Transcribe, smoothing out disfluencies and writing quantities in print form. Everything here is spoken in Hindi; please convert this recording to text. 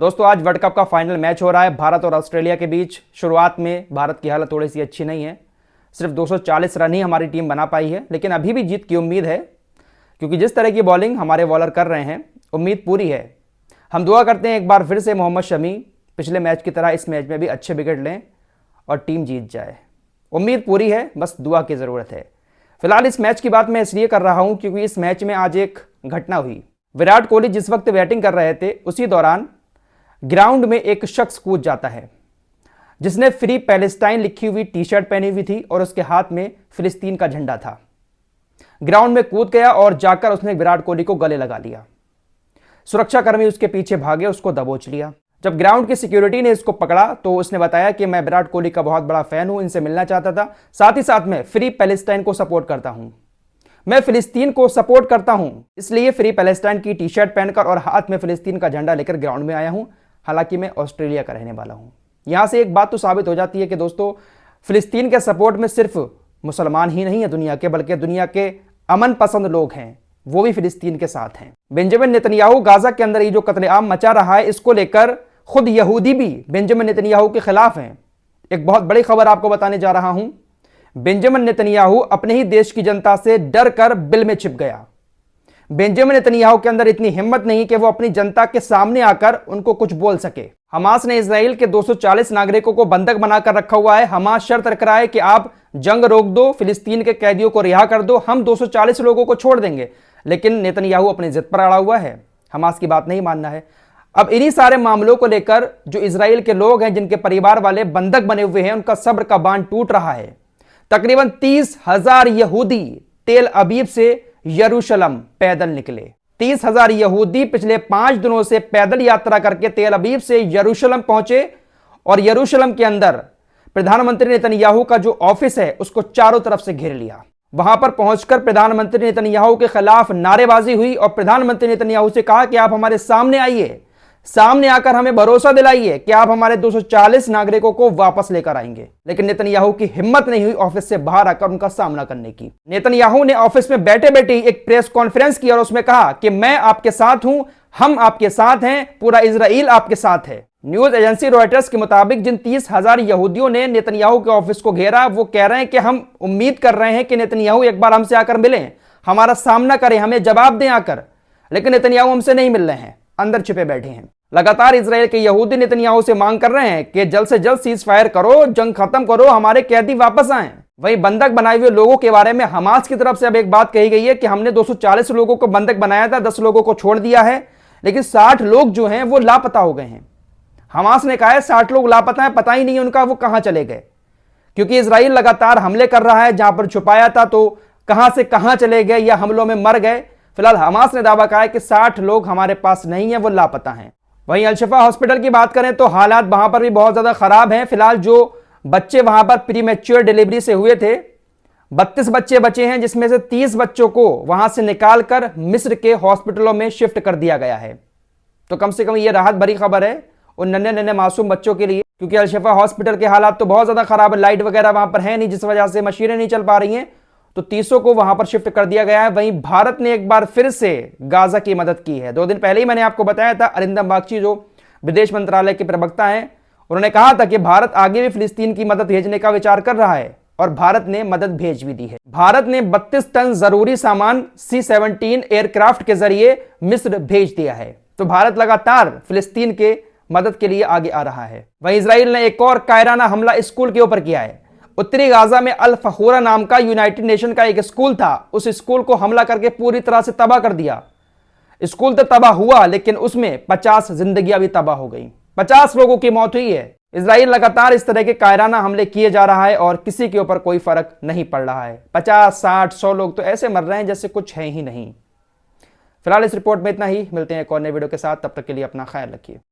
दोस्तों आज वर्ल्ड कप का फाइनल मैच हो रहा है भारत और ऑस्ट्रेलिया के बीच। शुरुआत में भारत की हालत थोड़ी सी अच्छी नहीं है, सिर्फ 240 रन ही हमारी टीम बना पाई है, लेकिन अभी भी जीत की उम्मीद है क्योंकि जिस तरह की बॉलिंग हमारे बॉलर कर रहे हैं उम्मीद पूरी है। हम दुआ करते हैं एक बार फिर से मोहम्मद शमी पिछले मैच की तरह इस मैच में भी अच्छे विकेट लें और टीम जीत जाए। उम्मीद पूरी है, बस दुआ की ज़रूरत है। फिलहाल इस मैच की बात मैं इसलिए कर रहा हूं क्योंकि इस मैच में आज एक घटना हुई। विराट कोहली जिस वक्त बैटिंग कर रहे थे उसी दौरान ग्राउंड में एक शख्स कूद जाता है जिसने फ्री पैलेस्टाइन लिखी हुई टी शर्ट पहनी हुई थी और उसके हाथ में फिलिस्तीन का झंडा था। ग्राउंड में कूद गया और जाकर उसने विराट कोहली को गले लगा लिया। सुरक्षाकर्मी उसके पीछे भागे, उसको दबोच लिया। जब ग्राउंड की सिक्योरिटी ने इसको पकड़ा तो उसने बताया कि मैं विराट कोहली का बहुत बड़ा फैन हूं, इनसे मिलना चाहता था, साथ ही साथ मैं फ्री पैलेस्टाइन को सपोर्ट करता हूं, मैं फिलिस्तीन को सपोर्ट करता हूं, इसलिए फ्री पैलेस्टाइन की टी शर्ट पहनकर और हाथ में फिलिस्तीन का झंडा लेकर ग्राउंड में आया हूं। हालांकि मैं ऑस्ट्रेलिया का रहने वाला हूं। यहां से एक बात तो साबित हो जाती है कि दोस्तों फिलिस्तीन के सपोर्ट में सिर्फ मुसलमान ही नहीं है दुनिया के, बल्कि दुनिया के अमन पसंद लोग हैं, वो भी फिलिस्तीन के साथ हैं। बेंजामिन नेतन्याहू गाजा के अंदर ये जो कत्लेआम मचा रहा है इसको लेकर खुद यहूदी भी बेंजामिन नेतन्याहू के खिलाफ हैं। एक बहुत बड़ी खबर आपको बताने जा रहा हूं। बेंजामिन नेतन्याहू अपने ही देश की जनता से डर कर बिल में छिप गया। बेंजामिन नेतन्याहू के अंदर इतनी हिम्मत नहीं कि वो अपनी जनता के सामने आकर उनको कुछ बोल सके। हमास ने इजराइल के 240 नागरिकों को बंधक बनाकर रखा हुआ है। हमास शर्त रख रहा है कि आप जंग रोक दो, फिलिस्तीन के कैदियों को रिहा कर दो, हम 240 लोगों को छोड़ देंगे। लेकिन नेतन्याहू अपनी जिद पर अड़ा हुआ है, हमास की बात नहीं मानना है। अब इन्हीं सारे मामलों को लेकर जो इजराइल के लोग हैं, जिनके परिवार वाले बंधक बने हुए हैं, उनका सब्र का बांध टूट रहा है। तकरीबन 30,000 यहूदी तेल अबीब से यरूशलेम पैदल निकले। 30,000 यहूदी पिछले 5 दिनों से पैदल यात्रा करके तेल अबीब से यरूशलेम पहुंचे और यरूशलेम के अंदर प्रधानमंत्री नेतन्याहू का जो ऑफिस है उसको चारों तरफ से घेर लिया। वहां पर पहुंचकर प्रधानमंत्री नेतन्याहू के खिलाफ नारेबाजी हुई और प्रधानमंत्री नेतन्याहू से कहा कि आप हमारे सामने आइए, सामने आकर हमें भरोसा दिलाइए कि आप हमारे 240 नागरिकों को वापस लेकर आएंगे। लेकिन नेतन्याहू की हिम्मत नहीं हुई ऑफिस से बाहर आकर उनका सामना करने की। नेतन्याहू ने ऑफिस में बैठे बैठे एक प्रेस कॉन्फ्रेंस की और उसमें कहा कि मैं आपके साथ हूं, हम आपके साथ हैं, पूरा इजराइल आपके साथ है। न्यूज एजेंसी रॉयटर्स के मुताबिक जिन 30,000 यहूदियों ने नेतन्याहू के ऑफिस को घेरा वो कह रहे हैं कि हम उम्मीद कर रहे हैं कि नेतन्याहू एक बार हमसे आकर मिलें, हमारा सामना करें, हमें जवाब दें आकर। लेकिन नेतन्याहू हमसे नहीं मिल रहे हैं, अंदर छिपे बैठे हैं। लगातार इजराइल के यहूदी नेतन्याहू से मांग कर रहे हैं कि जल्द से जल्द सीज फायर करो, जंग खत्म करो, हमारे कैदी वापस आएं। वहीं बंधक बनाए हुए लोगों के बारे में हमास की तरफ से अब एक बात कही गई है कि हमने 240 लोगों को बंधक बनाया था, 10 लोगों को छोड़ दिया है, लेकिन 60 लोग जो हैं वो लापता हो गए हैं। हमास ने कहा है 60 लोग लापता हैं, पता ही नहीं उनका वो कहां चले गए, क्योंकि इजराइल लगातार हमले कर रहा है। जहां पर छुपाया था तो कहां से कहां चले गए या हमलों में मर गए। फिलहाल हमास ने दावा कहा है कि 60 लोग हमारे पास नहीं है, वो लापता हैं। वहीं अल-शिफा हॉस्पिटल की बात करें तो हालात वहां पर भी बहुत ज्यादा खराब हैं। फिलहाल जो बच्चे वहां पर प्रीमैच्योर डिलीवरी से हुए थे 32 बच्चे बचे हैं, जिसमें से 30 बच्चों को वहां से निकालकर मिस्र के हॉस्पिटलों में शिफ्ट कर दिया गया है। तो कम से कम ये राहत भरी खबर है उन नन्हे नन्हे मासूम बच्चों के लिए, क्योंकि अल-शिफा हॉस्पिटल के हालात तो बहुत ज्यादा खराब है। लाइट वगैरह वहां पर है नहीं, जिस वजह से मशीनें नहीं चल पा रही हैं, तो 30 को वहां पर शिफ्ट कर दिया गया है। वहीं भारत ने एक बार फिर से गाजा की मदद की है। 2 दिन पहले ही मैंने आपको बताया था, अरिंदम बागची जो विदेश मंत्रालय के प्रवक्ता हैं, उन्होंने कहा था कि भारत आगे भी फिलिस्तीन की मदद भेजने का विचार कर रहा है और भारत ने मदद भेज भी दी है। भारत ने 32 टन जरूरी सामान C-17 एयरक्राफ्ट के जरिए मिस्र भेज दिया है। तो भारत लगातार फिलिस्तीन के मदद के लिए आगे आ रहा है। वहीं इजराइल ने एक और कायराना हमला स्कूल के ऊपर किया है। उत्तरी गाजा में अल फखूरा नाम का यूनाइटेड नेशन का एक स्कूल था, उस स्कूल को हमला करके पूरी तरह से तबाह कर दिया। स्कूल तो तबाह हुआ लेकिन उसमें 50 जिंदगियां भी तबाह हो गई, 50 लोगों की मौत हुई है। इजराइल लगातार इस तरह के कायराना हमले किए जा रहा है और किसी के ऊपर कोई फर्क नहीं पड़ रहा है। 50, 60, 100 लोग तो ऐसे मर रहे हैं जैसे कुछ है ही नहीं। फिलहाल इस रिपोर्ट में इतना ही, मिलते हैं एक और नए वीडियो के साथ, तब तक के लिए अपना ख्याल रखिए।